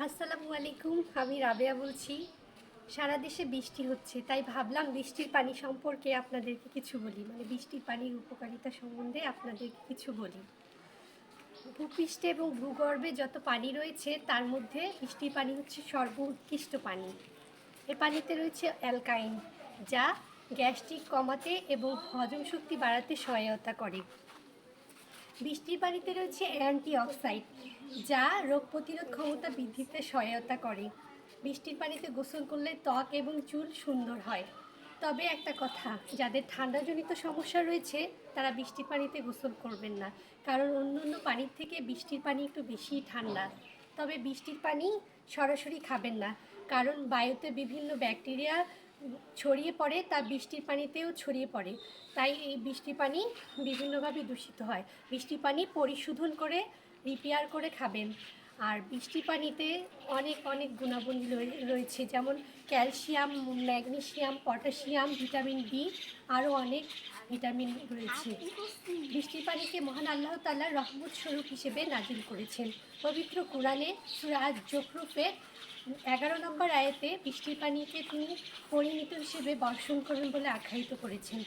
আসসালামু আলাইকুম, আমি রাবেয়া বলছি। সারা দেশে বৃষ্টি হচ্ছে, তাই ভাবলাম বৃষ্টির পানি সম্পর্কে আপনাদেরকে কিছু বলি, মানে বৃষ্টির পানির উপকারিতা সম্বন্ধে আপনাদেরকে কিছু বলি। ভূপৃষ্ঠে এবং ভূগর্ভে যত পানি রয়েছে তার মধ্যে বৃষ্টির পানি হচ্ছে সর্বোৎকৃষ্ট পানি। এ পানিতে রয়েছে অ্যালকাইন, যা গ্যাস্ট্রিক কমাতে এবং হজম শক্তি বাড়াতে সহায়তা করে। বৃষ্টির পানিতে রয়েছে অ্যান্টিঅক্সাইড, যা রোগ প্রতিরোধ ক্ষমতা বৃদ্ধিতে সহায়তা করে। বৃষ্টির পানিতে গোসল করলে ত্বক এবং চুল সুন্দর হয়। তবে একটা কথা, যাদের ঠান্ডাজনিত সমস্যা রয়েছে তারা বৃষ্টির পানিতে গোসল করবেন না, কারণ অন্য অন্য পানির থেকে বৃষ্টির পানি একটু বেশিই ঠান্ডা। তবে বৃষ্টির পানি সরাসরি খাবেন না, কারণ বায়ুতে বিভিন্ন ব্যাকটেরিয়া ছড়িয়ে পড়ে, তা বৃষ্টির পানিতেও ছড়িয়ে পড়ে। তাই এই বৃষ্টির পানি বিভিন্নভাবে দূষিত হয়। বৃষ্টির পানি পরিশোধন করে রিপেয়ার করে খাবেন। আর বৃষ্টির পানিতে অনেক অনেক গুণাগুণ রয়েছে, যেমন calcium, magnesium, potassium, vitamin B, আরও অনেক ভিটামিন রয়েছে। বৃষ্টির পানিকে মহান আল্লাহ তাআলা রহমত স্বরূপ হিসেবে নাজিল করেছেন। পবিত্র কোরআনে সূরা আজ-জুখরুফের 11 নম্বর আয়াতে বৃষ্টির পানিকে তিনি পরিমিত হিসেবে বর্ষণ করেন বলে আখ্যায়িত করেছেন।